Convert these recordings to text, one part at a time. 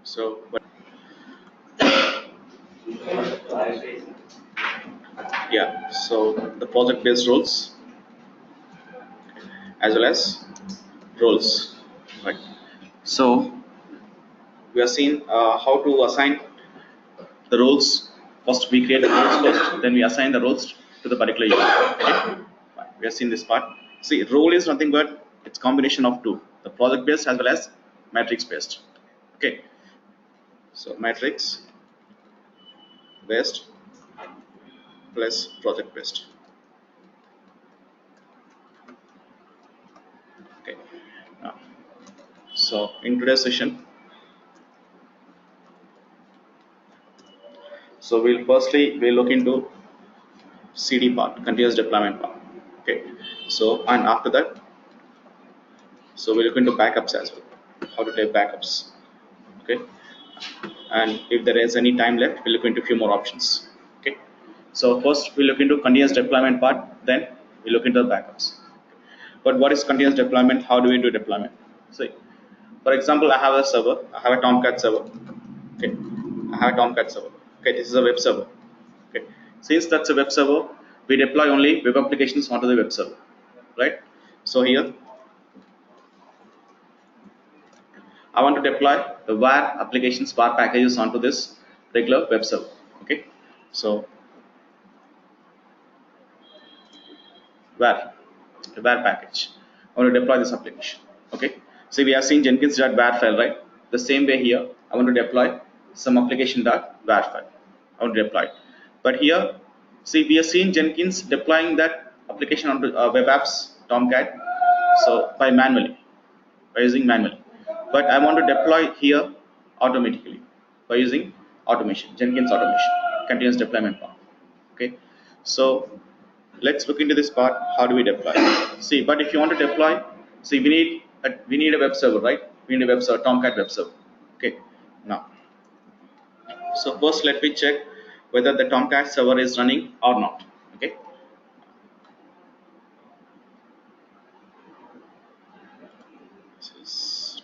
So, yeah, so the project based roles as well as roles, right? So, we have seen how to assign the roles. First, we create the roles first, then we assign the roles to the particular user. Okay? We have seen this part. See, role is nothing but it's combination of two: the project based as well as matrix based. Okay, so matrix based plus project based. Okay, now, so in today's session, so we'll look into CD part, continuous deployment part. Okay, so and after that, so we'll look into backups as well, how to take backups. Okay, and if there is any time left, we'll look into a few more options. Okay, so first we'll look into continuous deployment part, then we'll look into the backups. But what is continuous deployment? How do we do deployment? So, for example, I have a server, I have a Tomcat server. Okay, I have a Tomcat server. Okay, this is a web server. Okay, since that's a web server, we deploy only web applications onto the web server, right? So here I want to deploy the var applications, var packages onto this regular web server. Okay, so var, the var package. I want to deploy this application. Okay, so we have seen Jenkins.var file, right? The same way here, I want to deploy some application.var file. I want to deploy it. But here, see, we have seen Jenkins deploying that application onto web apps Tomcat, so by using manually. But I want to deploy here automatically by using automation, Jenkins automation, continuous deployment part. Okay, so let's look into this part. How do we deploy? See, but if you want to deploy, see, we need a web server, right? We need a web server, Tomcat web server. Okay, now, so first let me check whether the Tomcat server is running or not. Okay, this is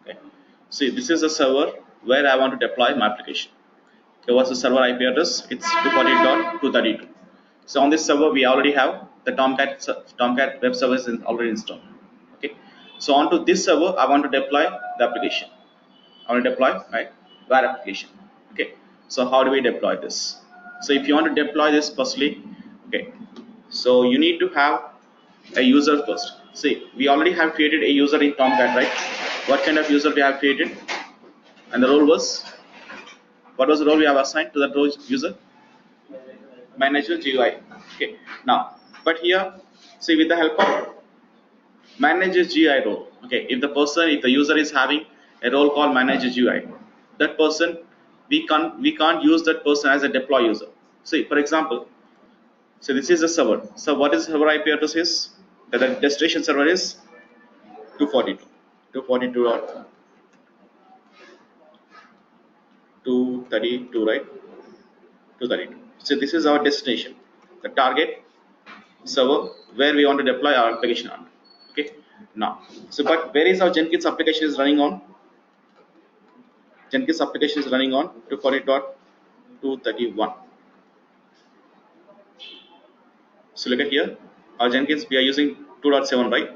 okay. See, this is a server where I want to deploy my application. Okay, what's the server IP address? It's 240.232. So on this server, we already have the Tomcat web service is already installed. Okay, so onto this server, I want to deploy the application. I want to deploy right var application. Okay, so how do we deploy this? So if you want to deploy this, firstly, okay, so you need to have a user first. See, we already have created a user in Tomcat, right? What kind of user we have created? And the role was, what was the role we have assigned to that role user? Manager GUI. Okay, now, but here, see, with the help of manager GUI role, okay, if the user is having a role called manager GUI, that person, we can't use that person as a deploy user. See, for example, so this is the server. So what is server IP address is? The destination server is 242. 242.232, right? 232. So this is our destination, the target server where we want to deploy our application on. Okay, now, so but where is our Jenkins application is running on? Jenkins application is running on 240.231. So look at here, our Jenkins, we are using 2.7, right?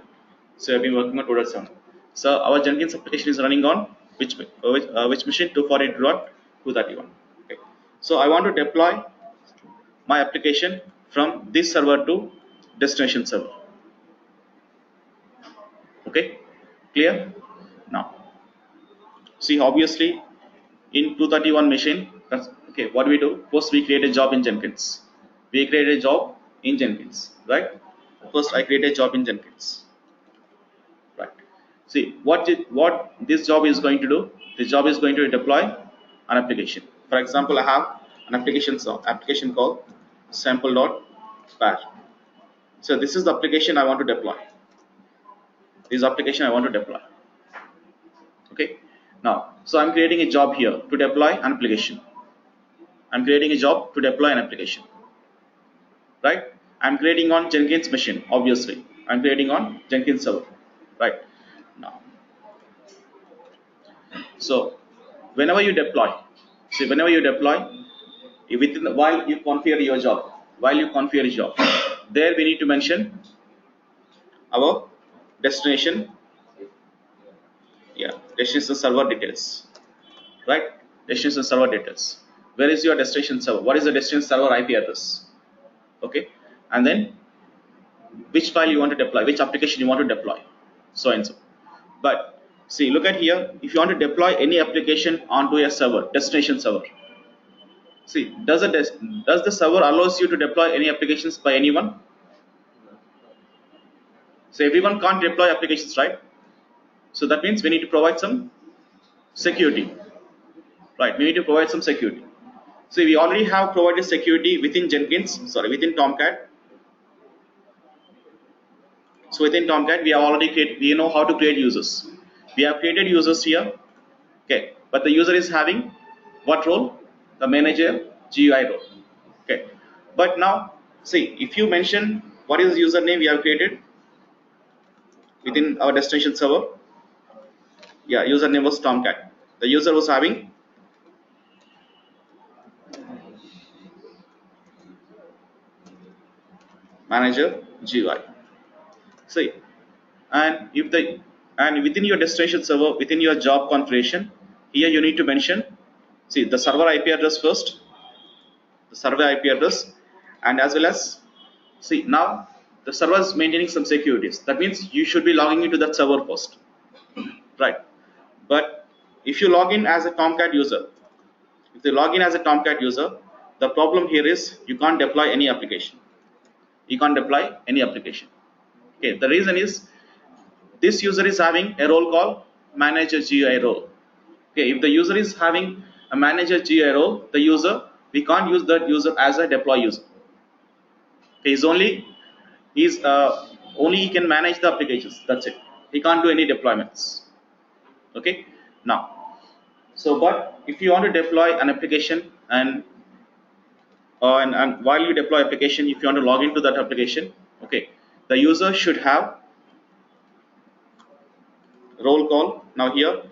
So we have been working on 2.7. So our Jenkins application is running on which machine? 242.231. Okay. So I want to deploy my application from this server to destination server. Okay, clear? Now, see, obviously in 231 machine, that's okay. What do we do? First, we create a job in Jenkins. We create a job in Jenkins, right? First, I create a job in Jenkins, right? See, what this job is going to do? This job is going to deploy an application. For example, I have an application called sample.bar. So this is the application I want to deploy. This application I want to deploy. Okay. Now, so I'm creating a job here to deploy an application. I'm creating a job to deploy an application, right? I'm creating on Jenkins machine, obviously. I'm creating on Jenkins server, right? Now, so whenever you deploy, while you configure your job, there we need to mention our destination, yeah, destination server details, right? Destination server details. Where is your destination server? What is the destination server IP address? Okay, and then which file you want to deploy, which application you want to deploy, so and so. But see, look at here. If you want to deploy any application onto a server, destination server, see, does the server allows you to deploy any applications by anyone? So everyone can't deploy applications, right? So that means we need to provide some security, right? We need to provide some security. So we already have provided security within within Tomcat. So within Tomcat, we have already we know how to create users. We have created users here, okay. But the user is having what role? The manager GUI role, okay. But now, see, if you mention what is the username we have created within our destination server, yeah, username was Tomcat. The user was having manager GUI. See, and if the and within your destination server, within your job configuration, here you need to mention, see, the server IP address first, the server IP address, and as well as, see, now the server is maintaining some securities. That means you should be logging into that server first, right? But if you log in as a Tomcat user, the problem here is you can't deploy any application. Okay, the reason is this user is having a role called manager GUI role. Okay, if the user is having a manager GUI role, we can't use that user as a deploy user. Okay, only he can manage the applications. That's it. He can't do any deployments. Okay, now, so but if you want to deploy an application and while you deploy application, if you want to log into that application, okay, the user should have role call. Now here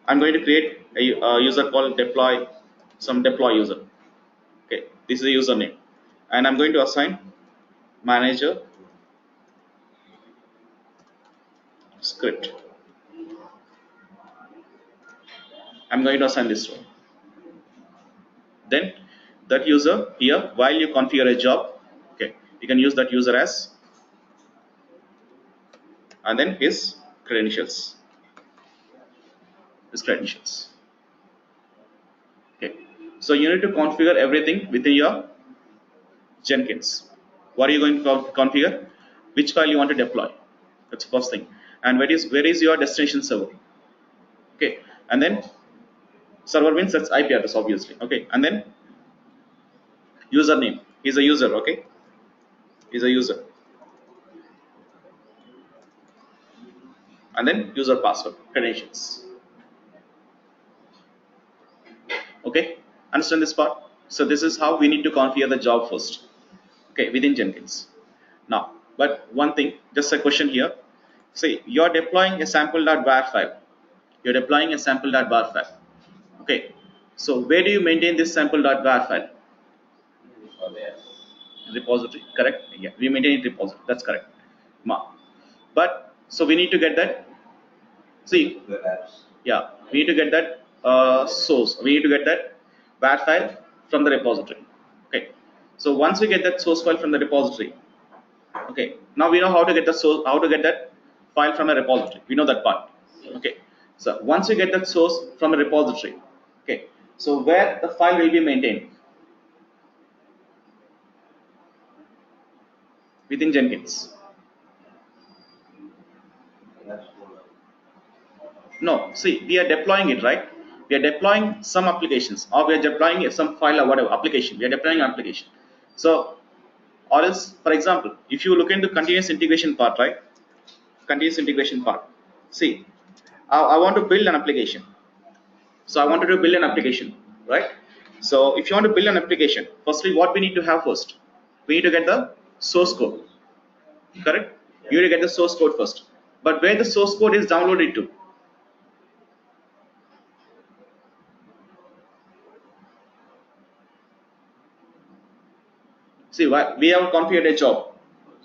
I'm going to create a user called deploy user. Okay, this is the username, and I'm going to assign manager script. I'm going to assign this role. Then that user here, while you configure a job, okay, you can use that user as, and then his credentials. Okay, so you need to configure everything within your Jenkins. What are you going to configure? Which file you want to deploy? That's the first thing. And where is your destination server? Okay, and then server means that's IP address, obviously. Okay, and then username. He's a user. Okay, he's a user. And then user password, credentials. Okay, understand this part? So this is how we need to configure the job first. Okay, within Jenkins. Now, but one thing, just a question here. See, you're deploying a sample.bar file. Okay, so where do you maintain this sample.bar file? Repository, correct? Yeah, we maintain it repository. That's correct. But so we need to get that. See, yeah, we need to get that source. We need to get that bar file from the repository. Okay, so once we get that source file from the repository, okay, now we know how to get the source, how to get that file from a repository. We know that part. Okay, so once we get that source from a repository, okay, so where the file will be maintained? Within Jenkins. No, see, we are deploying it, right? We are deploying some applications, or we are deploying some file or whatever application. We are deploying an application. So, or else, for example, if you look into continuous integration part, right? Continuous integration part. See, I want to build an application. So I wanted to build an application, right? So if you want to build an application, firstly what we need to have first, we need to get the source code, correct? You need to get the source code first. But where the source code is downloaded to? See, we have configured a job.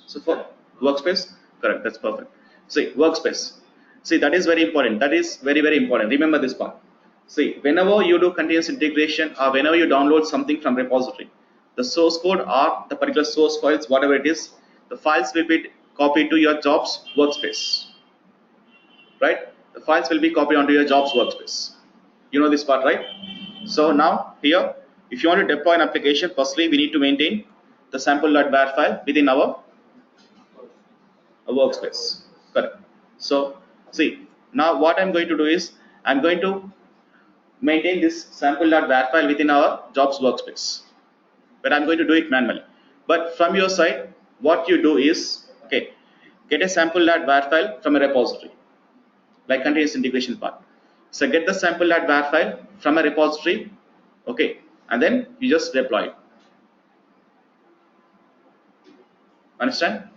So for workspace, correct, that's perfect. See, workspace. See, that is very important. That is very, very important. Remember this part. See, whenever you do continuous integration or whenever you download something from repository, the source code or the particular source files, whatever it is, the files will be copied to your jobs workspace, right? The files will be copied onto your jobs workspace. You know this part, right? So now here, if you want to deploy an application, firstly we need to maintain the sample.var file within our workspace. Correct. So see, now what I'm going to do is I'm going to maintain this sample.var file within our jobs workspace, but I'm going to do it manually. But from your side, what you do is, okay, get a sample.var file from a repository, like continuous integration part. So get the sample.var file from a repository, okay, and then you just deploy it. Understand?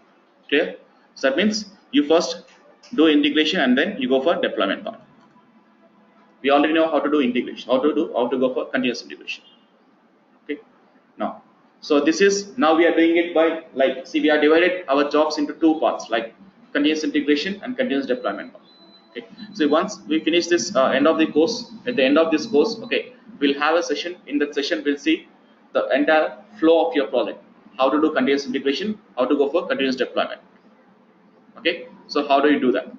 Clear? So that means you first do integration and then you go for deployment part. We already know how to do integration, how to go for continuous integration. Okay. Now, so this is, now we are doing it by, like, see, we are divided our jobs into two parts, like continuous integration and continuous deployment part. Okay. So once we finish this end of the course, at the end of this course, okay, we'll have a session. In that session, we'll see the entire flow of your project, how to do continuous integration, how to go for continuous deployment. Okay, so how do you do that?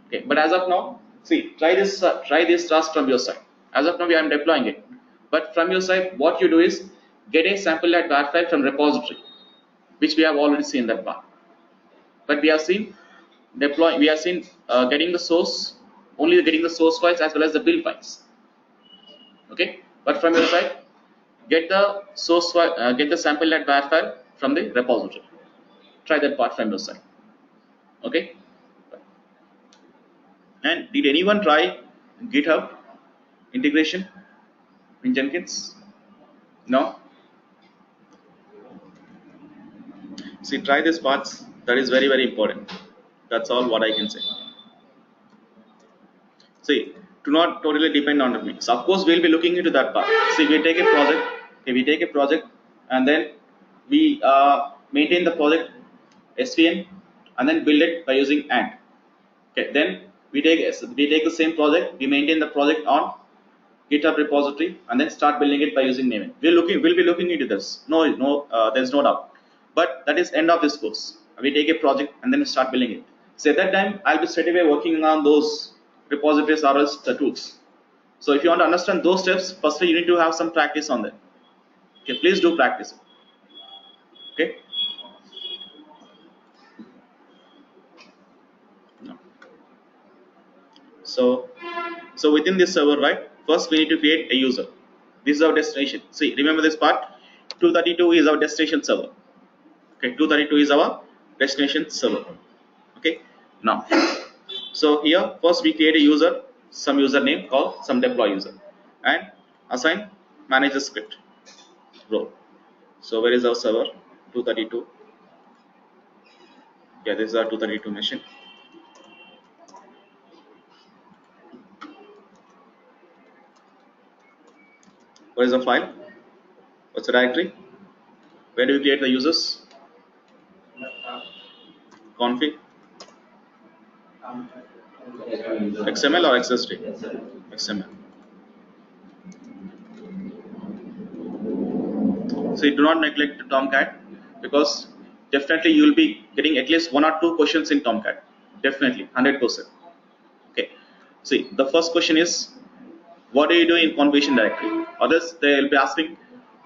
Okay, but as of now, see, try this task from your side. As of now I am deploying it, but from your side what you do is get a sample.var file from repository, which we have already seen that part. But we have seen getting the source, only getting the source files as well as the build files. Okay, but from your side, get the source file, get the sample.var file from the repository. Try that part from your side. Okay. And did anyone try GitHub integration in Jenkins? No? See, try these parts. That is very, very important. That's all what I can say. See, do not totally depend on me. So of course, we'll be looking into that part. See, we take a project. Okay, we take a project and then we maintain the project SVN and then build it by using Ant. Okay, then we take the same project. We maintain the project on GitHub repository and then start building it by using Maven. We'll be looking into this. There's no doubt. But that is end of this course. We take a project and then start building it. So at that time, I'll be straight away working on those repositories or else the tools. So if you want to understand those steps, firstly you need to have some practice on that. Okay, please do practice. Okay. No. So within this server, right? First we need to create a user. This is our destination. See, remember this part. 232 is our destination server. Okay, 232 is our destination server. Okay, now, so here first we create a user, some username called some deploy user, and assign manage the script role. So where is our server? 232. Yeah, this is our 232 machine. What is the file? What's the directory? Where do we create the users? Config XML or XSD? XML. So do not neglect Tomcat, because definitely you will be getting at least 1 or 2 questions in Tomcat. Definitely, 100%. Okay. See, the first question is, what do you do in configuration directory? Or else they will be asking,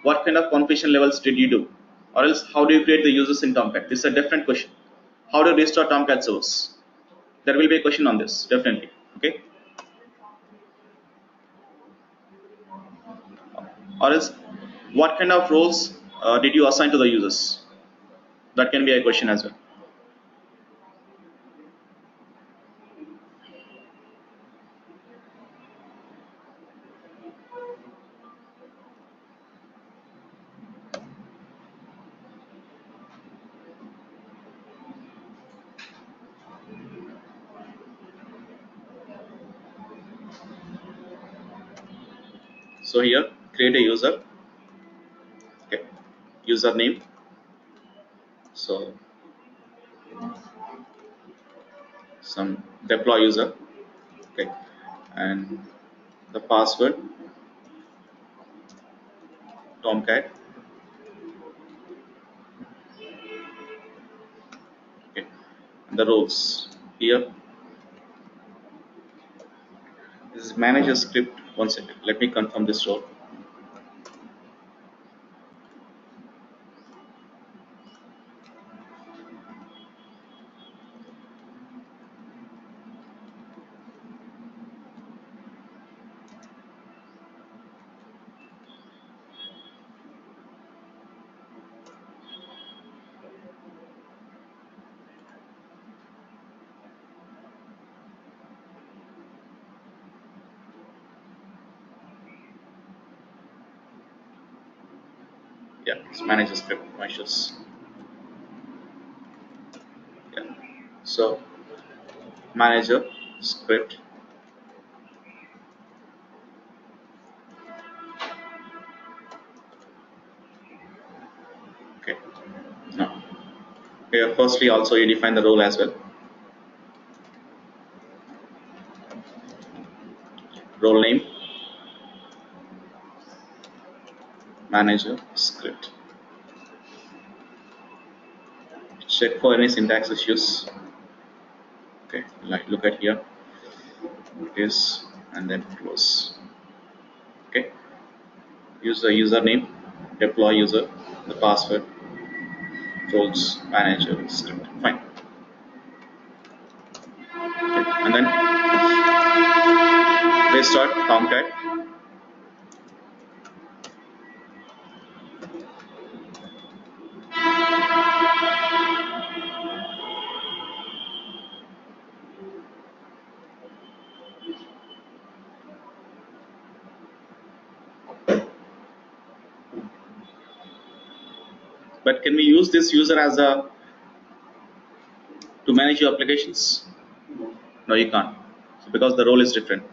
what kind of configuration levels did you do? Or else, how do you create the users in Tomcat? This is a different question. How do you restore Tomcat servers? There will be a question on this, definitely. Okay. Or else, what kind of roles did you assign to the users? That can be a question as well. So here create a user. Okay, username. So some deploy user. Okay, and the password Tomcat. Okay, and the roles here. This is manager script. One second. Let me confirm this role. Yeah, it's manager script. No issues. Yeah. So manager script. Okay. Now here, firstly, also you define the role as well. Role name, manager script. Check for any syntax issues. Okay, like look at here. Is and then close. Okay. Use the username, deploy user, the password, roles, manager script. Fine. Okay. And then restart Tomcat. But can we use this user as a to manage your applications? No, you can't. So because the role is different.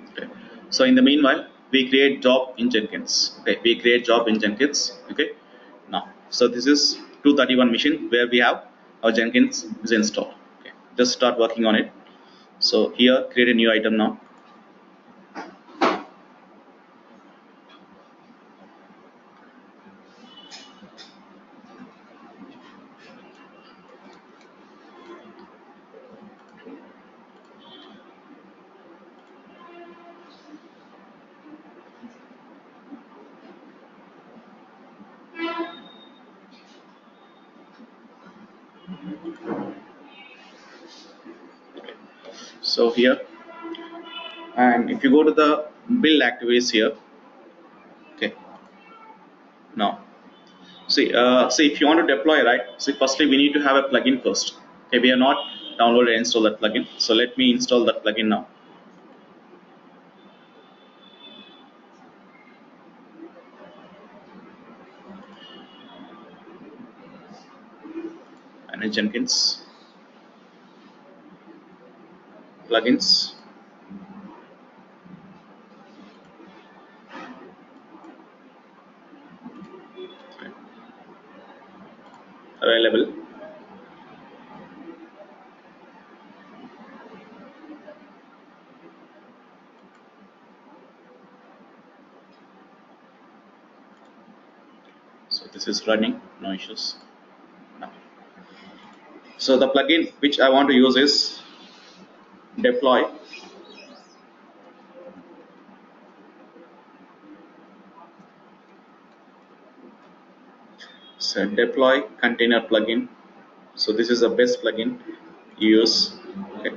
Okay. So in the meanwhile, we create job in Jenkins. Okay, we create job in Jenkins. Okay. Now, so this is 231 machine where we have our Jenkins is installed. Okay. Just start working on it. So here, create a new item now. So here, and if you go to the build activities here, okay. Now, see if you want to deploy, right? See, firstly we need to have a plugin first. Okay, we are not downloaded and install that plugin. So let me install that plugin now. And in Jenkins plugins. Okay. Available. So this is running, no issues. Now, so the plugin which I want to use is deploy. So deploy container plugin. So this is the best plugin you use. Okay.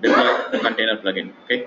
Deploy the container plugin. Okay.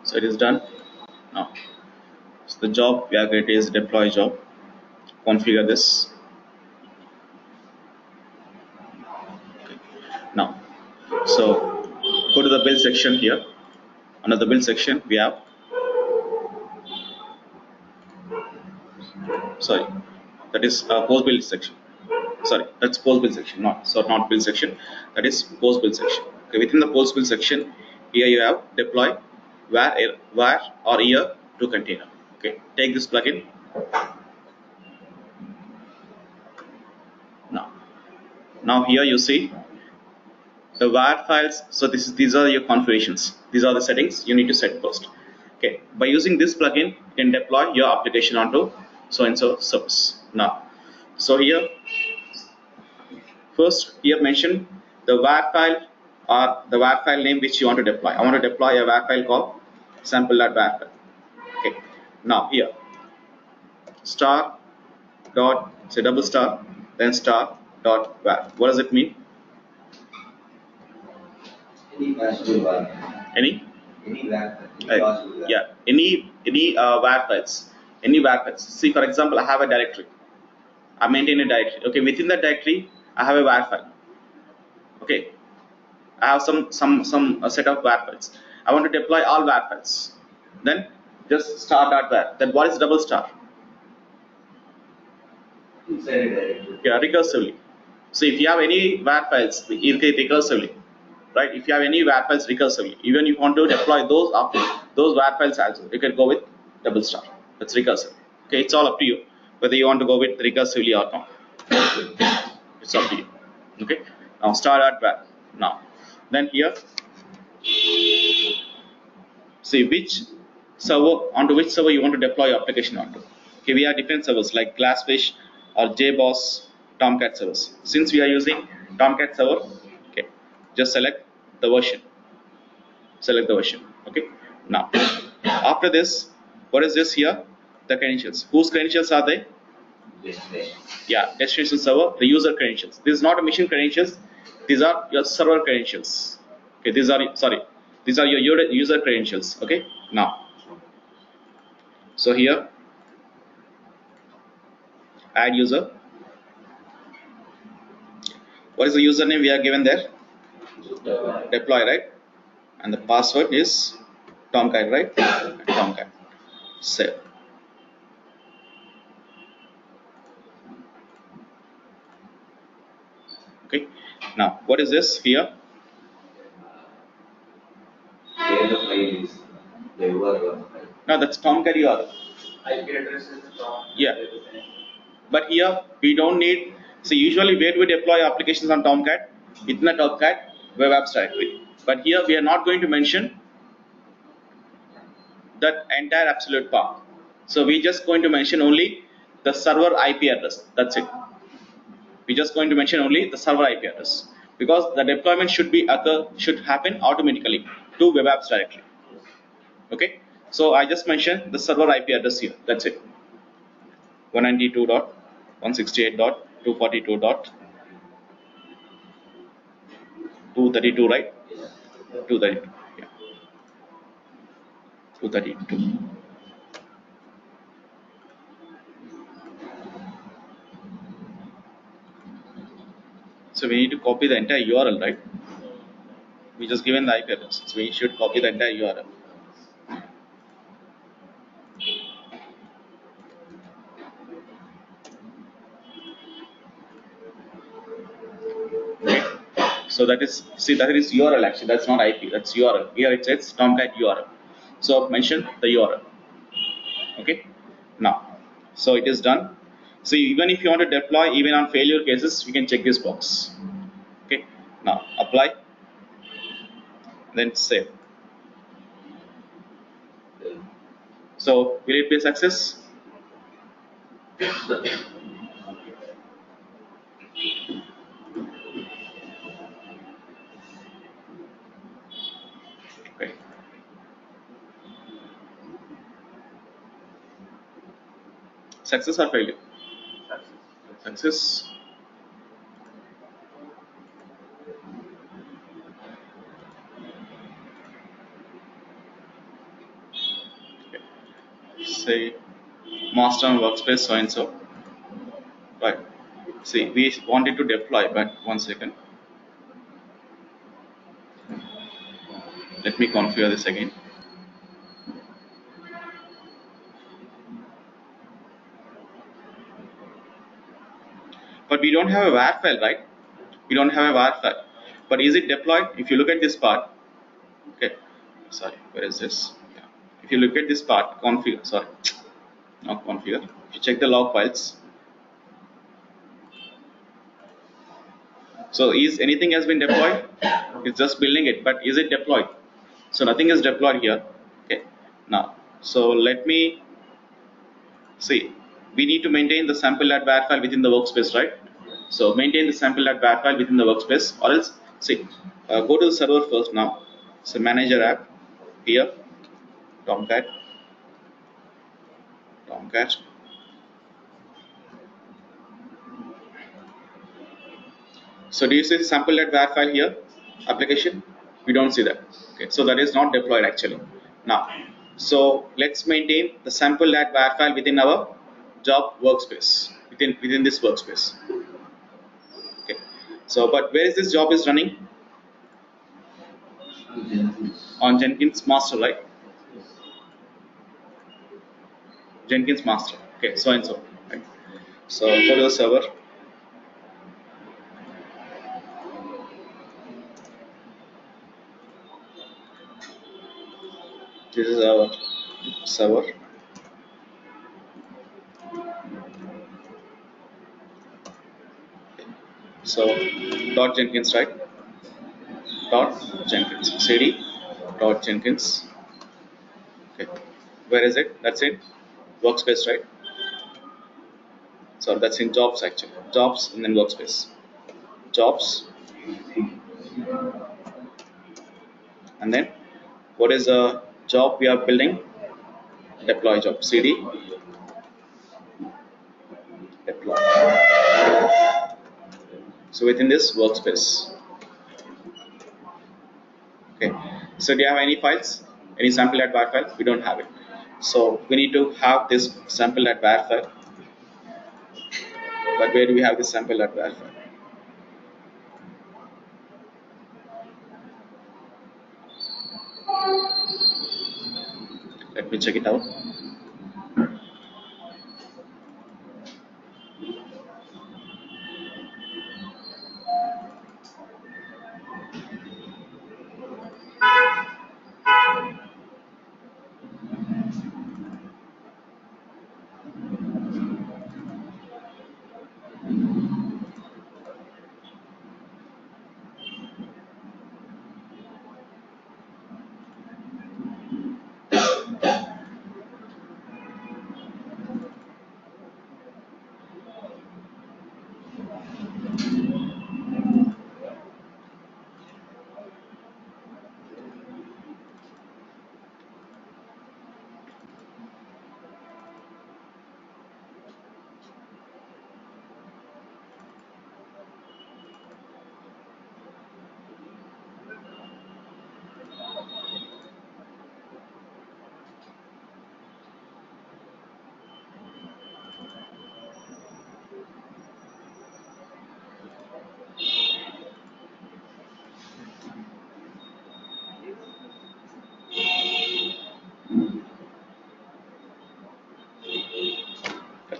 So it is done. Now, so the job we are creating is deploy job. Configure this. Okay. Now, so go to the build section here. Under the build section, we have that is post build section. That's post build section, not build section. That is post build section. Okay, within the post build section, here you have deploy var or here to container. Okay, take this plugin. Now here you see the var files. So these are your configurations. These are the settings you need to set first. Okay, by using this plugin, you can deploy your application onto so and so service. Now, so here first here mention the var file or the var file name which you want to deploy. I want to deploy a var file called sample.var file. Okay, now here star dot say double star then star dot var. What does it mean? Any yeah, any var files, any var files. See, for example, I have a directory. I maintain a directory. Okay, within that directory, I have a var file. Okay, I have some set of var files. I want to deploy all var files. Then just star.var. Then what is double star? Inside a directory. Yeah, recursively. So if you have any var files, recursively, right? If you have any var files recursively, even if you want to deploy those var files also, you can go with double star. That's recursive. Okay, it's all up to you whether you want to go with recursively or not. It's up to you. Okay. Now star.var. Now, then here, see which server you want to deploy your application onto. Okay, we have different servers like Glassfish or JBoss, Tomcat servers. Since we are using Tomcat server, okay, just select the version. Okay. Now, after this, what is this here? The credentials. Whose credentials are they? Destination. Yeah, destination server, the user credentials. This is not a mission credentials. These are your server credentials. Okay, these are your user credentials. Okay. Now, so here, add user. What is the username we are given there? Deploy, right? And the password is Tomcat, right? Tomcat. Save. Okay. Now, what is this here? Where the file is, the URL. Now that's Tomcat URL. IP address is Tom. Yeah. But here we don't need. So usually where do we deploy applications on Tomcat? Within the Tomcat web apps directory. But here we are not going to mention that entire absolute path. So we're just going to mention only the server IP address. That's it. We're just going to mention only the server IP address. because the deployment should happen automatically to web apps directly. Okay, so I just mentioned the server IP address here. That's it. 192.168.242.232, right? 232. Yeah, 232. So we need to copy the entire URL, right? We just given the IP address, so we should copy the entire URL. Okay. So that is, see, that is URL actually. That's not IP. That's URL. Here it says Tomcat URL. So mention the URL. Okay. Now, so it is done. So even if you want to deploy, even on failure cases, we can check this box. Okay. Now apply, then save. So will it be a success? Okay. Success or failure? Success. Okay. Say master on workspace so and so. Right. See, we wanted to deploy, but one second. Let me configure this again. But we don't have a var file, right? We don't have a var file. But is it deployed? If you look at this part, okay. Sorry, where is this? Yeah. If you look at this part, configure. Sorry, not configure. If you check the log files, so is anything has been deployed? It's just building it, but is it deployed? So nothing is deployed here. Okay. Now, so let me see. We need to maintain the sample.var file within the workspace, right? So maintain the sample.var file within the workspace, or else see. Go to the server first now. So manager app here, Tomcat, Tomcat. So do you see the sample.var file here? Application? We don't see that. Okay, so that is not deployed actually. Now, so let's maintain the sample.var file within our job workspace, within this workspace. Okay. So, but where is this job is running? On Jenkins master, right? Jenkins master. Okay, so and so. Right. So go to the server. This is our server. So dot Jenkins, right? Dot Jenkins. cd dot Jenkins. Okay. Where is it? That's it. Workspace, right? So that's in jobs actually. Jobs and then workspace. Jobs. And then what is the job we are building? Deploy job. cd deploy. So within this workspace. Okay. So do you have any files? Any sample.var file? We don't have it. So we need to have this sample.var file. But where do we have this sample.var file? Let me check it out.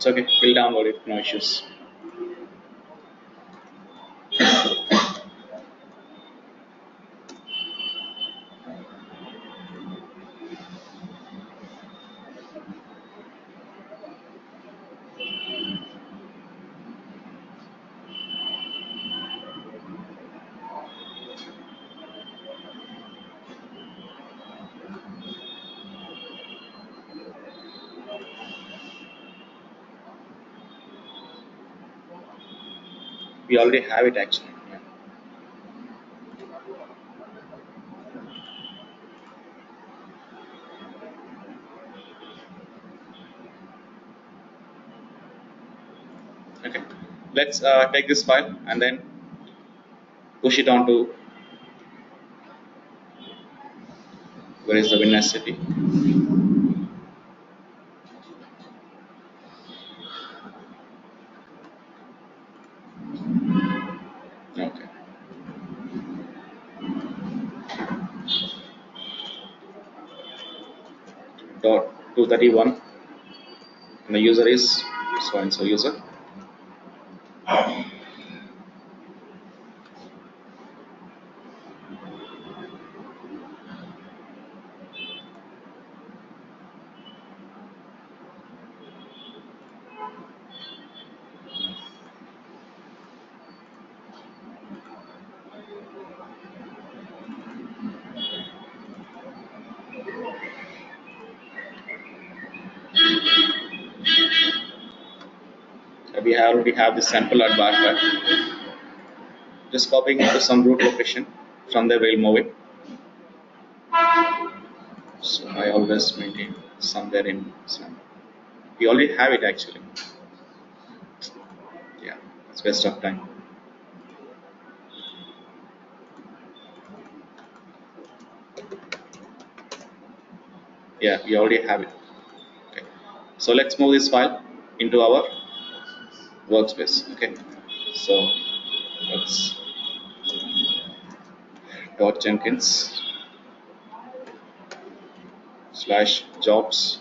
It's okay. We'll download it. No issues. We already have it actually. Yeah. Okay. Let's take this file and then push it on to where is the winner city. Okay. Dot 231 and the user is so and so user. We already have this sample at bar file. Just copying it to some root location. From there we'll move it. So I always maintain somewhere in some. We already have it actually. Yeah, it's waste of time. Yeah, we already have it. Okay. So let's move this file into our workspace. Okay. So let's dot Jenkins slash jobs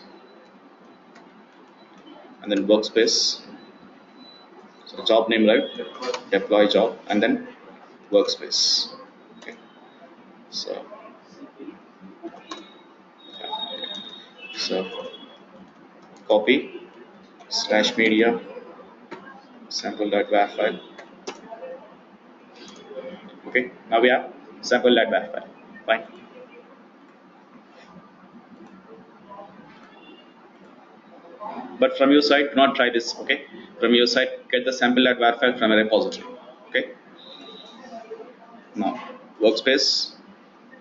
and then workspace. So job name, right? Deploy job and then workspace. Okay. So copy slash media sample.war file. Okay. Now we have sample.war file. Fine. But from your side, do not try this. Okay. From your side, get the sample.war file from a repository. Okay. Now workspace.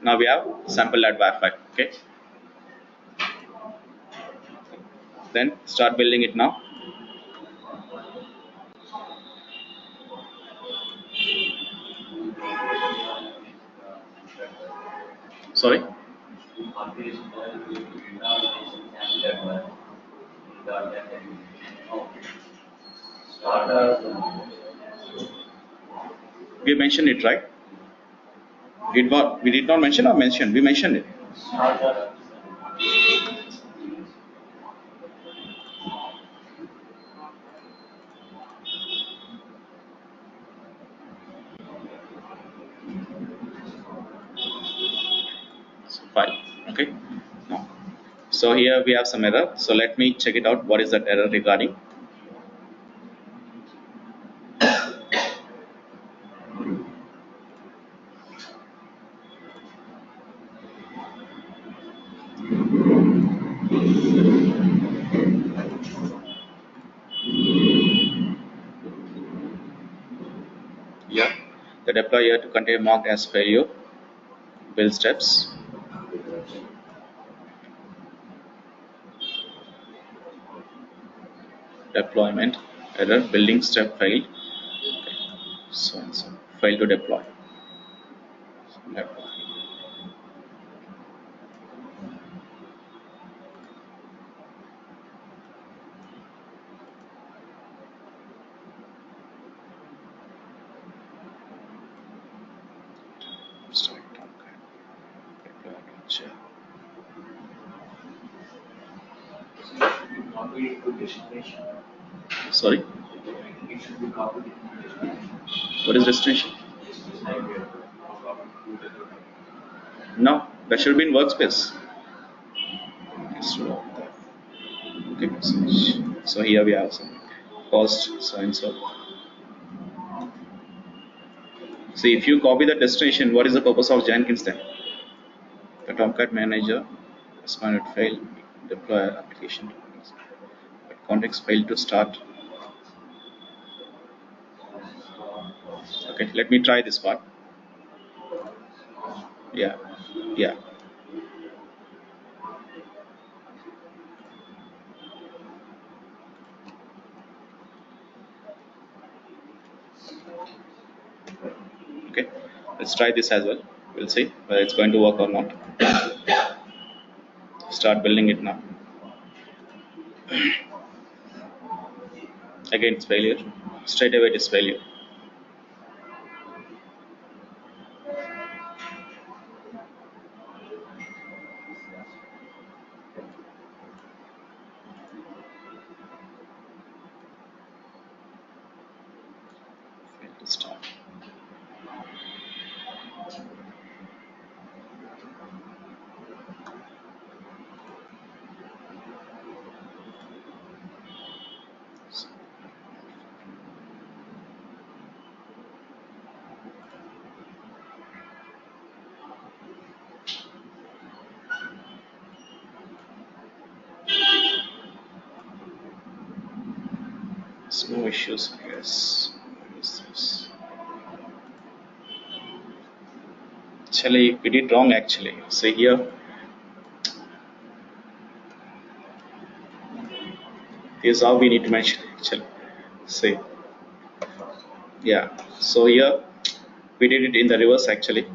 Now we have sample.war file. Okay. Then start building it now. Sorry. We mentioned it, right? We did not mention or mention? We mentioned it. So file. Okay. Now, so here we have some error. So let me check it out. What is that error regarding? Yeah. The deploy here to contain marked as failure. Build steps. Deployment error. Building step failed. So and so. Fail to deploy. Deploy. Start Tomcat. Deploy. Not going to destination. Sorry, It should be copied in what is destination? destination IP. No, that should be in workspace. Okay, so here we have some cost so and so. See, if you copy the destination, what is the purpose of Jenkins then? The Tomcat manager has found it failed deploy application. But context failed to start. Okay, let me try this part. Yeah, yeah. Okay, let's try this as well. We'll see whether it's going to work or not. Start building it now. Again, it's failure. Straight away, it is failure. Failed to start. There's no issues, I guess. What is this? Actually, we did wrong actually. So here, here's how we need to mention actually. See, yeah. So here, we did it in the reverse actually.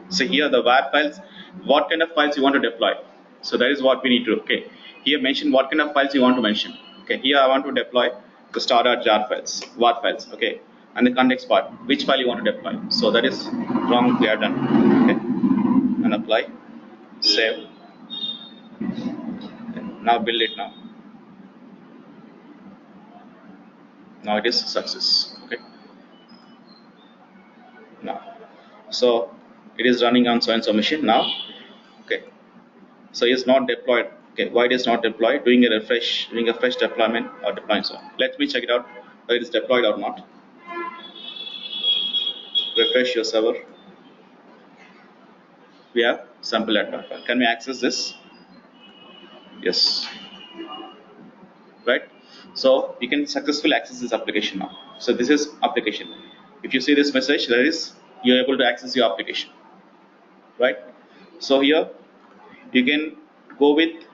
So here the var files, what kind of files you want to deploy. So that is what we need to, okay. Here mention what kind of files you want to mention. Okay, here I want to deploy the star.jar files, var files, okay. And the context part, which file you want to deploy. So that is wrong, we are done, okay. And apply, save. Now build it now. Now it is success, okay. Now, so it is running on so and so machine now, okay. So it's not deployed. Okay, why it is not deployed? Doing a fresh deployment or deploying so. Let me check it out whether it is deployed or not. Refresh your server. We have sample at. Can we access this? Yes. Right. So you can successfully access this application now. So this is application. If you see this message, that is you are able to access your application. Right. So here you can go with.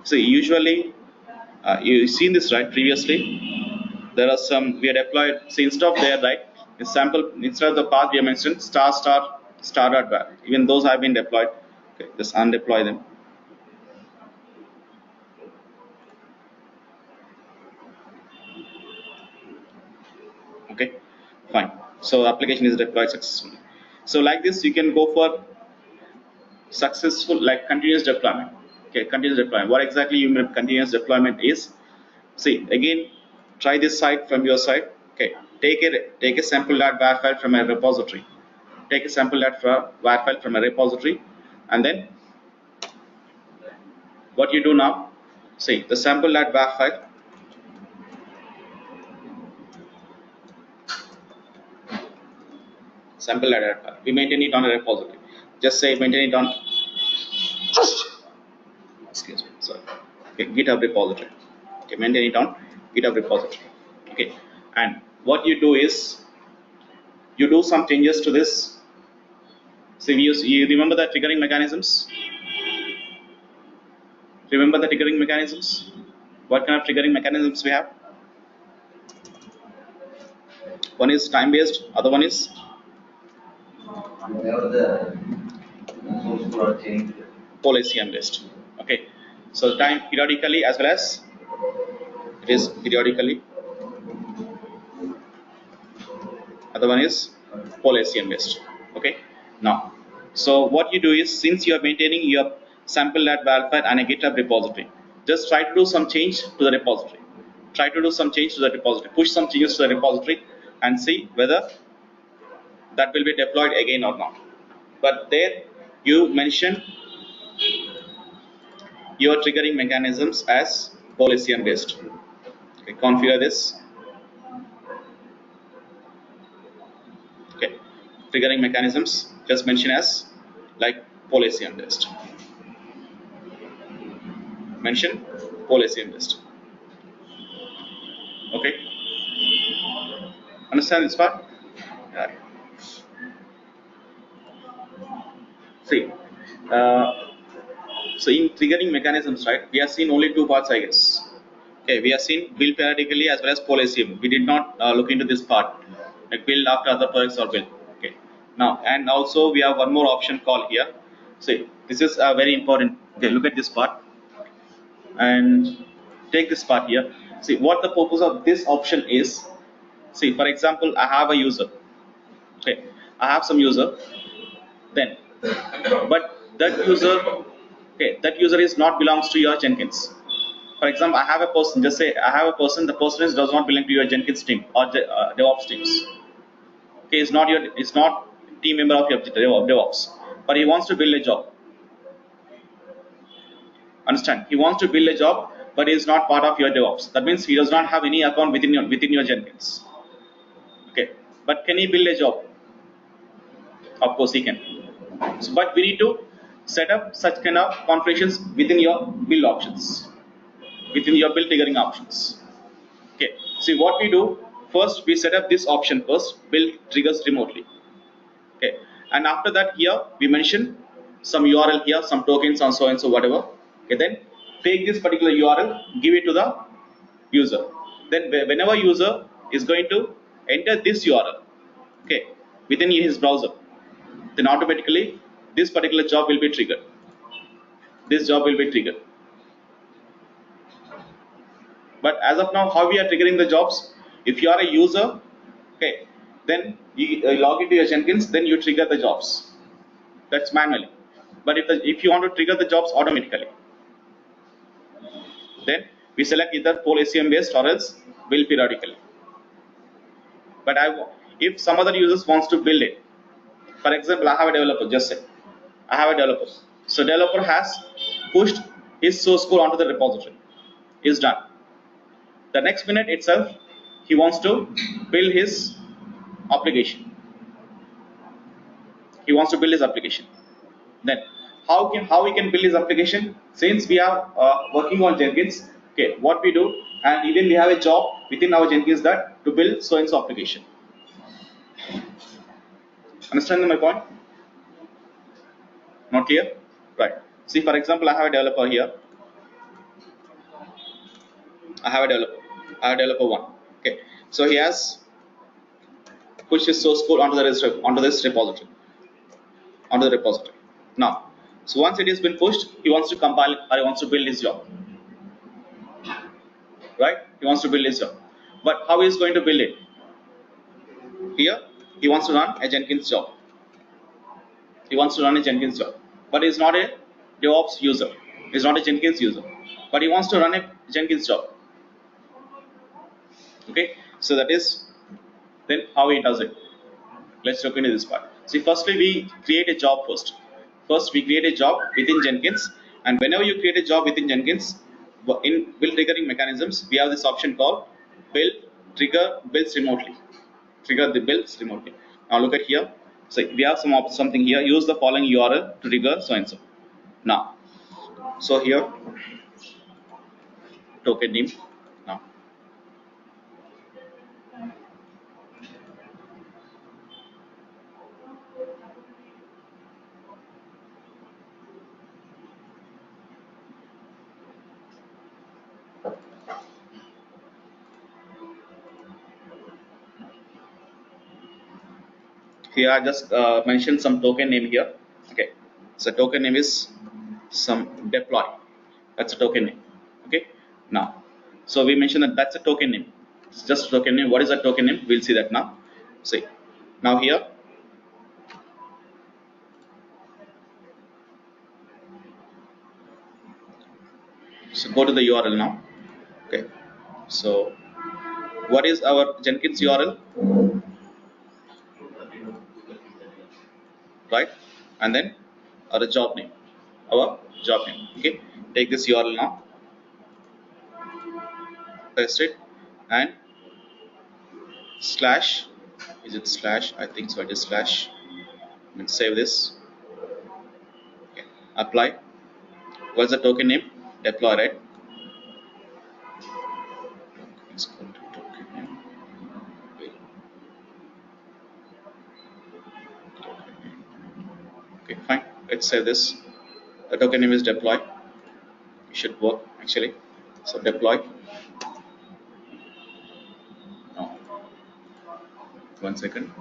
So usually you've seen this right previously. There are some we are deployed. So instead of there, right, in sample instead of the path we have mentioned star.var. Even those have been deployed. Okay, just undeploy them. Okay, fine. So application is deployed successfully. So like this, you can go for successful like continuous deployment. Okay, continuous deployment. What exactly you mean continuous deployment is? See again, try this site from your side. Okay, take a sample.var file from a repository. Take a sample.var file from a repository, and then what you do now? See the sample.var file. Sample.var file. We maintain it on a repository. Just say maintain it on. Excuse me. Sorry. Okay, GitHub repository. Okay, maintain it on GitHub repository. Okay, and what you do is you do some changes to this. So you remember the triggering mechanisms. Remember the triggering mechanisms. What kind of triggering mechanisms we have? One is time based. Other one is Whenever the source code are changed, Polasium based. Okay, so time periodically as well as it is periodically. Other one is Polasium based. Okay, now so what you do is since you are maintaining your sample.var file and a GitHub repository, just try to do some change to the repository. try to do some change to the repository, push some changes to the repository, and see whether that will be deployed again or not. But there you mention your triggering mechanisms as Policium based. Okay, configure this. Okay, triggering mechanisms just mention as like Policium based. Mention Policium based. Okay, understand this part? Yeah. See, uh, so in triggering mechanisms, right, we have seen only two parts, I guess. Okay, we have seen build periodically as well as Policium. We did not look into this part, like build after other projects or build. Okay, now and also we have one more option called here. See, this is very important. Okay, look at this part and take this part here. See what the purpose of this option is. See, for example, I have a user. Okay, I have some user. Then, but that user is not belongs to your Jenkins. For example, I have a person. Just say I have a person. The person does not belong to your Jenkins team or DevOps teams. Okay, it's not team member of your DevOps, but he wants to build a job. Understand? He wants to build a job, but he is not part of your DevOps. That means he does not have any account within your Jenkins. Okay, but can he build a job? Of course he can. So, but we need to set up such kind of configurations within your build options, within your build triggering options. Okay, see what we do first, we set up this option first, build triggers remotely. Okay, and after that here we mention some URL here, some tokens and so and so whatever. Okay, then take this particular URL, give it to the user. Then whenever user is going to enter this URL, okay, within his browser, then automatically this particular job will be triggered. This job will be triggered. But as of now, how we are triggering the jobs? If you are a user, okay, then you log into your Jenkins, then you trigger the jobs. That's manually. But if you want to trigger the jobs automatically, then we select either Policium based or else build periodically. But if some other users wants to build it, for example, I have a developer. Just say I have a developer. So developer has pushed his source code onto the repository. Is done. The next minute itself, he wants to build his application. He wants to build his application. Then how we can build his application? Since we are working on Jenkins, okay, what we do, and even we have a job within our Jenkins that to build so and so application. Understanding my point? Not clear? Right. See, for example, I have a developer here. I have a developer one. Okay. So he has pushed his source code onto this repository. Now, so once it has been pushed, he wants to compile it or he wants to build his job. Right? He wants to build his job. But how he is going to build it? Here, he wants to run a Jenkins job. But he is not a DevOps user. He is not a Jenkins user. But he wants to run a Jenkins job. Okay? So that is then how he does it. Let's look into this part. See, firstly, we create a job first. First, we create a job within Jenkins, and whenever you create a job within Jenkins, in build triggering mechanisms, we have this option called build trigger builds remotely. Trigger the builds remotely. Now look at here. So we have something here. Use the following URL to trigger so and so. Now, so here token name. Now, here I just mentioned some token name here. Okay, so token name is some deploy. That's a token name. Okay, now, so we mentioned that that's a token name. It's just a token name. What is a token name? We'll see that now. See, now here, so go to the URL now. Okay, So what is our Jenkins URL, right? And then our job name, okay. Take this URL now, paste it, and slash, is it slash? I think so, it is slash. Let's save this. Okay. Apply. What's the token name? Deploy, right? Let's go to token name. Okay, fine. Let's save this. The token name is deploy. It should work actually. So deploy. No. 1 second.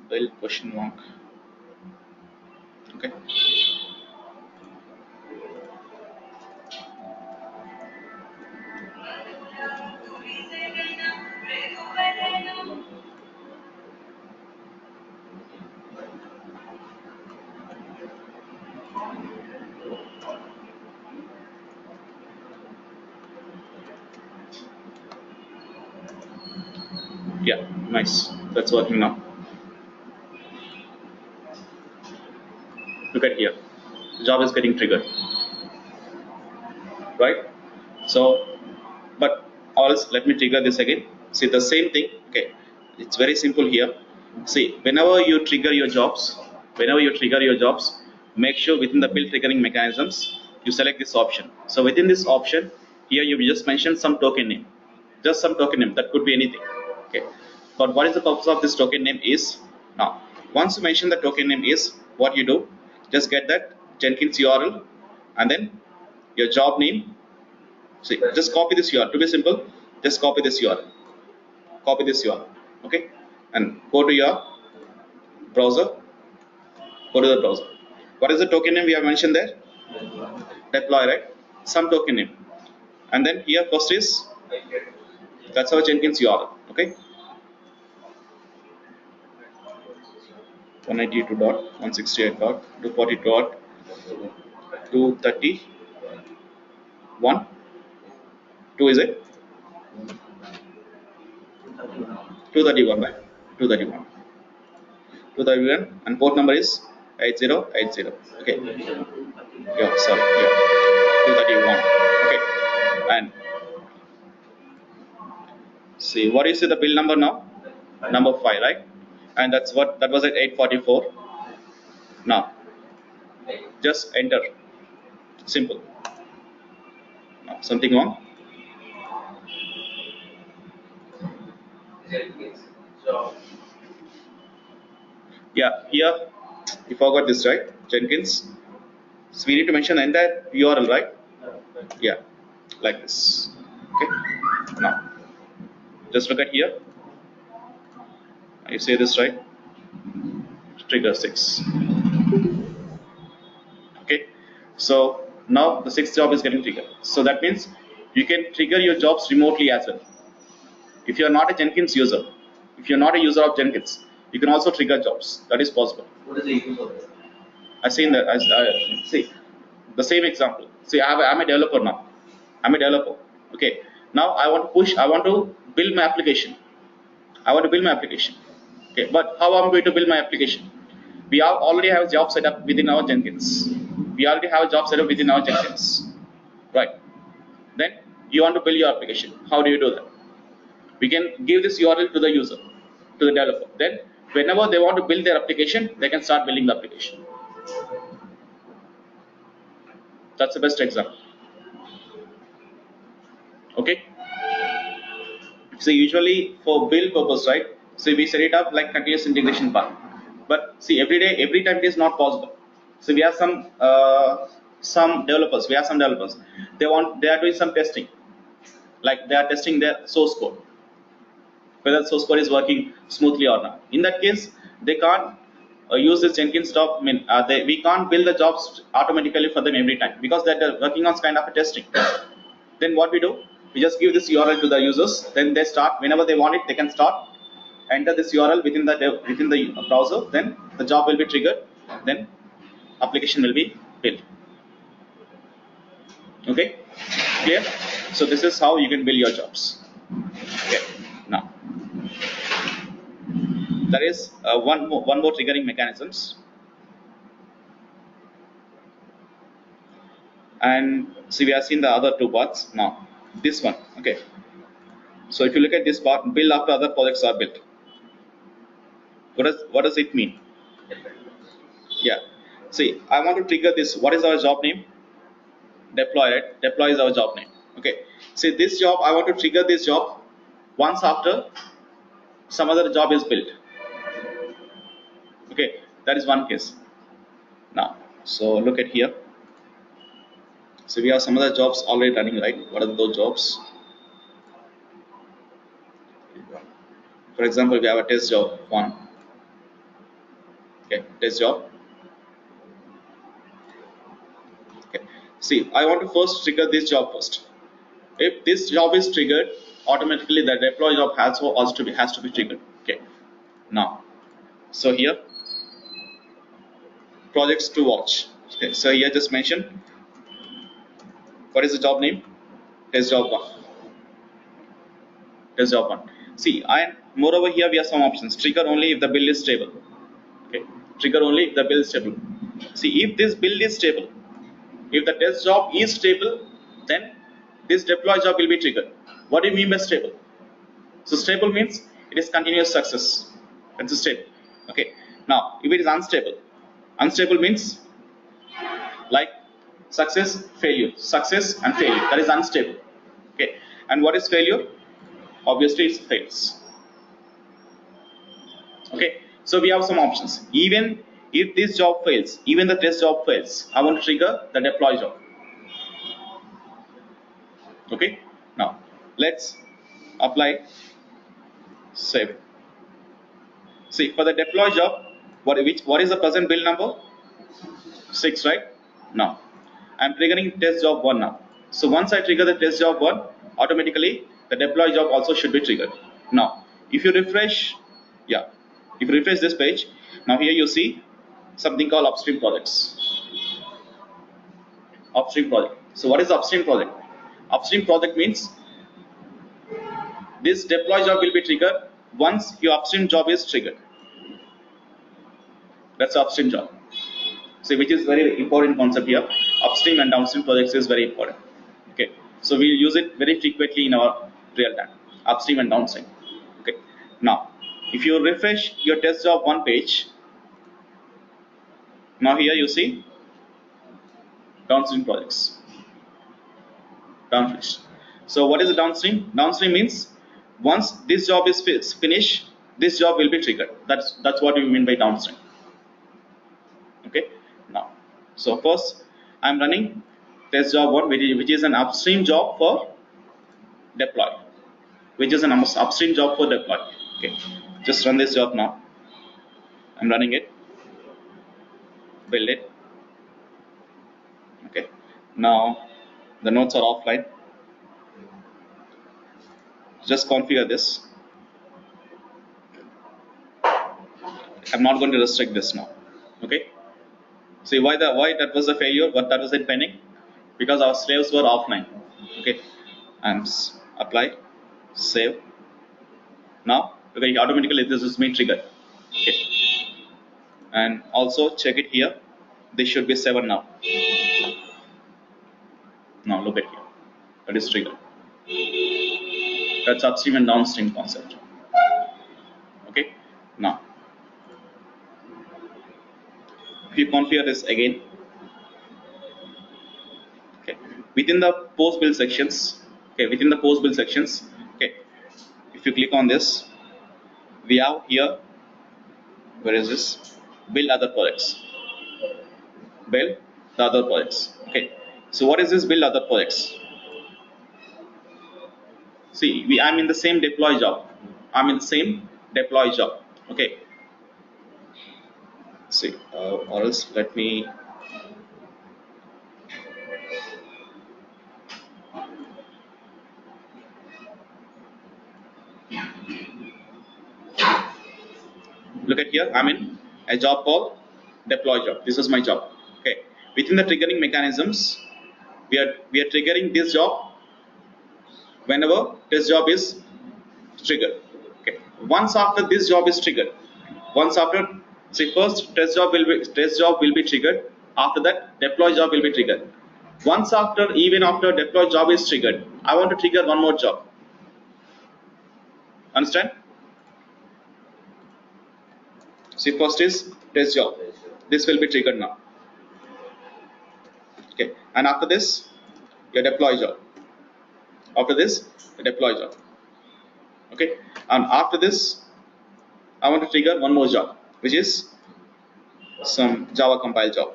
Build question mark. Okay. Yeah, nice. That's working now. Look at here. The job is getting triggered, right? So, but also let me trigger this again. See the same thing. Okay, it's very simple here. See, whenever you trigger your jobs, make sure within the build triggering mechanisms you select this option. So within this option, here you just mention some token name, just some token name. That could be anything. Okay, but what is the purpose of this token name is now. Once you mention the token name is what you do, just get that Jenkins URL and then your job name. See, just copy this URL. To be simple, just copy this URL. Copy this URL. Okay, and go to your browser. Go to the browser. What is the token name we have mentioned there? Deploy, right? Some token name. And then here first is, that's our Jenkins URL. Okay. 192.168.240.231. 2 is it? 231, right? 231. 231 and port number is 8080. Okay. Yeah, sorry. Yeah. 231. Okay. And see, what is the build number now? Number 5, right? And that was at 844. Now, just enter. Simple. Now, something wrong? Yeah, here you forgot this, right? Jenkins. So we need to mention the entire URL, right? Yeah, like this. Okay. Now, just look at here. You say this right? Trigger 6. Okay. So now the 6th job is getting triggered. So that means you can trigger your jobs remotely as well. If you are not a Jenkins user, if you are not a user of Jenkins, you can also trigger jobs. That is possible. What is the use of that? I seen that. See the same example. See, I'm a developer now. I'm a developer. Okay. Now I want to push. I want to build my application. Okay. But how I'm going to build my application? We already have a job set up within our Jenkins. Right. Then you want to build your application. How do you do that? We can give this URL to the user, to the developer. Then whenever they want to build their application, they can start building the application. That's the best example. Okay. So usually for build purpose, right? So we set it up like continuous integration path. But see, every time it is not possible. So we have some developers. They are doing some testing, like they are testing their source code, whether the source code is working smoothly or not. In that case, they can't use this Jenkins job. We can't build the jobs automatically for them every time because they're working on kind of a testing. Then what we do? We just give this URL to the users. Then they start whenever they want it. They can start enter this URL within the browser, then the job will be triggered, then application will be built. Okay, clear? So this is how you can build your jobs. Okay, now there is one more triggering mechanisms, and see we have seen the other two parts. Now this one, okay. So if you look at this part, build after other projects are built. What does it mean? Yeah. See, I want to trigger this. What is our job name? Deploy, right? Deploy is our job name. Okay. See, this job, I want to trigger this job once after some other job is built. Okay, that is one case. Now, so look at here. So we have some other jobs already running, right? What are those jobs? For example, we have a test job one. Okay, test job. Okay. See, I want to first trigger this job first. If this job is triggered, automatically the deploy job has to be triggered. Okay. Now, so here projects to watch. Okay. So here just mention what is the job name? Test job one. Test job one. See, and moreover here we have some options. Trigger only if the build is stable. Okay. Trigger only if the build is stable. See, if this build is stable, if the test job is stable, then this deploy job will be triggered. What do you mean by stable? So stable means it is continuous success. That's stable. Okay. Now, if it is unstable, unstable means like success, failure, success and failure. That is unstable. Okay. And what is failure? Obviously, it fails. Okay. So we have some options. Even if this job fails, even the test job fails, I want to trigger the deploy job. Okay. Now, let's apply save. See, for the deploy job, what is the present build number? 6, right? Now, I'm triggering test job 1 now. So once I trigger the test job 1, automatically the deploy job also should be triggered. Now, if you refresh, yeah, if you refresh this page, now here you see something called upstream projects. Upstream project. So what is upstream project? Upstream project means this deploy job will be triggered once your upstream job is triggered. That's upstream job. So which is very important concept here. Upstream and downstream projects is very important. Okay, so we use it very frequently in our real time. Upstream and downstream. Okay. Now, if you refresh your test job 1 page, now here you see downstream projects. Downstream. So what is the downstream? Downstream means once this job is finished, this job will be triggered. That's what we mean by downstream. Okay. Now, so first I'm running test job 1, which is an upstream job for deploy, which is an upstream job for deploy. Okay, just run this job now. I'm running it, build it. Okay, now the nodes are offline. Just configure this. I'm not going to restrict this now. Okay, see why that was a failure, but that was in pending because our slaves were offline. Okay, and apply, save. Now, okay, automatically this is being triggered. Okay, and also check it here. This should be 7 now. Now look at here. That is triggered. That's upstream and downstream concept. Okay. Now, if you configure this again, okay, within the post build sections, okay, within the post build sections, okay, if you click on this, we have here, where is this? Build other projects. Build the other projects. Okay. So what is this build other projects? See, I'm in the same deploy job. I'm in the same deploy job. Okay. See, or else let me. look at here, I'm in a job called deploy job. This is my job. Okay, within the triggering mechanisms, we are triggering this job whenever this job is triggered. Okay, once after this job is triggered, once after, see, first test job will be triggered. After that, deploy job will be triggered. Once after, even after deploy job is triggered, I want to trigger one more job. Understand? See, first is test job. This will be triggered now. Okay, and after this, your deploy job. After this, the deploy job. Okay, and after this, I want to trigger one more job, which is some Java compile job.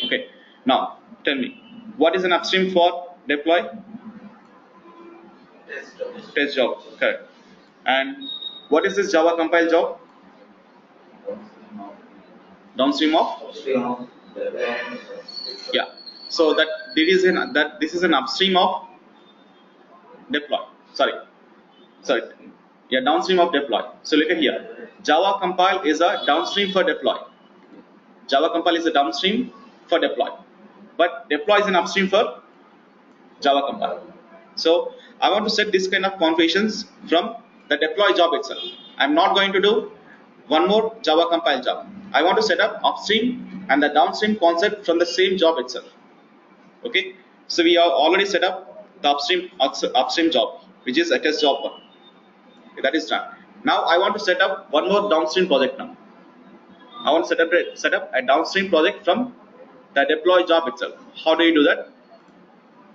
Okay, now tell me, what is an upstream for deploy? Test job, correct. And what is this Java compile job? Downstream of? Yeah. So this is an upstream of deploy. Sorry. Yeah, downstream of deploy. So look at here. Java compile is a downstream for deploy. Java compile is a downstream for deploy, but deploy is an upstream for Java compile. So I want to set this kind of configurations from the deploy job itself. I'm not going to do one more Java compile job. I want to set up upstream and the downstream concept from the same job itself. Okay, so we have already set up the upstream job, which is a test job one. Okay, that is done. Now I want to set up one more downstream project now. I want to set up a downstream project from the deploy job itself. How do you do that?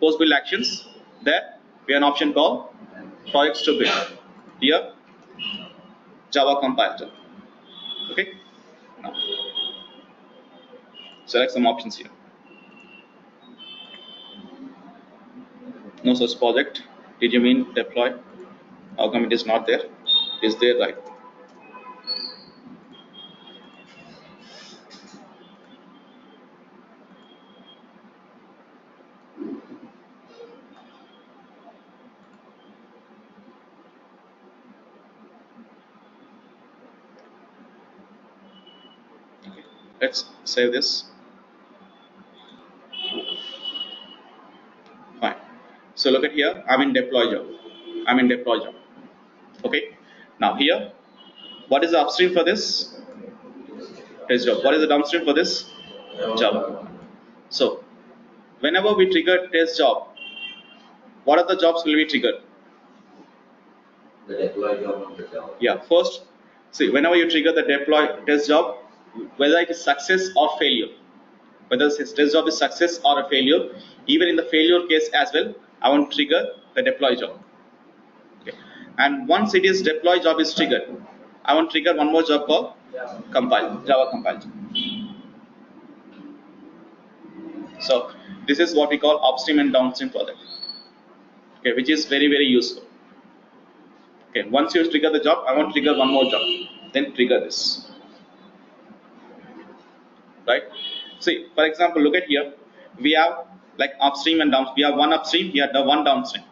Post build actions. There we have an option called projects to build. Here, Java compile job. Okay. Now select some options here. No such project. Did you mean deploy? How come it is not there? It is there, right? Okay. Let's save this. Fine. So look at here. I'm in deploy job. Okay. Now here, what is the upstream for this? Test job. What is the downstream for this? Java. So whenever we trigger test job, what are the jobs will be triggered? The deploy job on the Java. Yeah. First, see, whenever you trigger the deploy test job, whether it is success or failure, whether this test job is success or a failure, even in the failure case as well, I want to trigger the deploy job. Okay. And once it is deploy job is triggered, I want to trigger one more job called compile, Java compile job. So this is what we call upstream and downstream project. Okay, which is very, very useful. Okay, once you trigger the job, I want to trigger one more job, then trigger this. Right? See, for example, look at here. We have like upstream and downstream. We have one upstream, here the one downstream.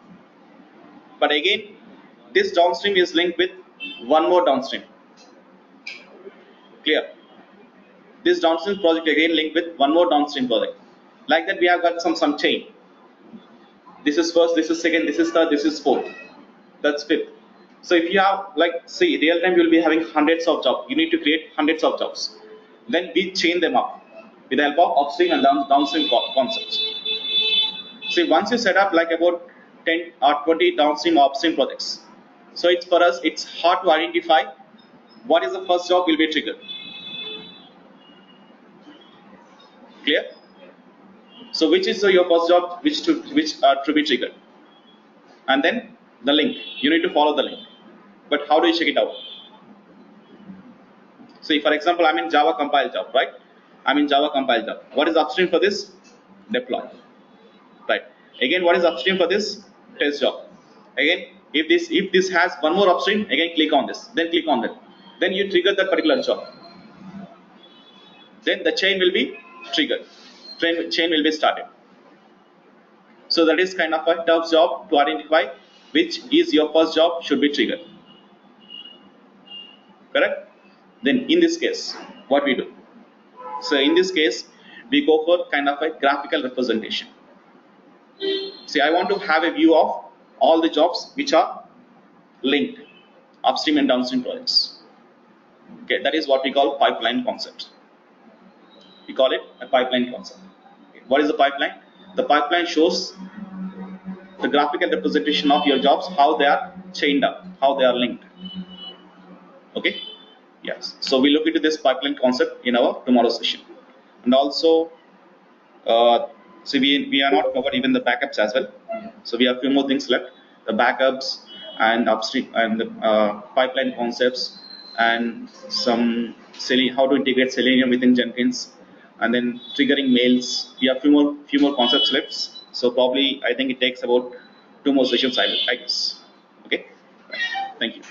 But again, this downstream is linked with one more downstream. Clear? This downstream project again linked with one more downstream project. Like that, we have got some chain. This is first, this is second, this is third, this is fourth. That's fifth. So if you have, like, see, real time you will be having hundreds of jobs. You need to create hundreds of jobs. Then we chain them up with the help of upstream and downstream concepts. See, once you set up like about 10 or 20 downstream or upstream projects, so it's for us, it's hard to identify what is the first job will be triggered. Clear? So which is your first job which to be triggered, and then the link. You need to follow the link. But how do you check it out? See, for example, I'm in Java compile job, right? I'm in Java compile job. What is upstream for this? Deploy. Right. Again, what is upstream for this? Test job. Again, if this has one more upstream, again click on this, then click on that. Then you trigger that particular job. Then the chain will be triggered. Chain will be started. So that is kind of a tough job to identify which is your first job should be triggered. correct? Then in this case, what we do? So in this case, we go for kind of a graphical representation. See, I want to have a view of all the jobs which are linked, upstream and downstream projects. Okay, that is what we call pipeline concept. We call it a pipeline concept. Okay. What is the pipeline? The pipeline shows the graphical representation of your jobs, how they are chained up, how they are linked. Okay, yes. So we look into this pipeline concept in our tomorrow session, and also so we are not covered even the backups as well. So we have few more things left: the backups and upstream and the pipeline concepts, and some how to integrate Selenium within Jenkins, and then triggering mails. We have few more concepts left. So probably I think it takes about 2 more sessions, I guess. Okay, thank you.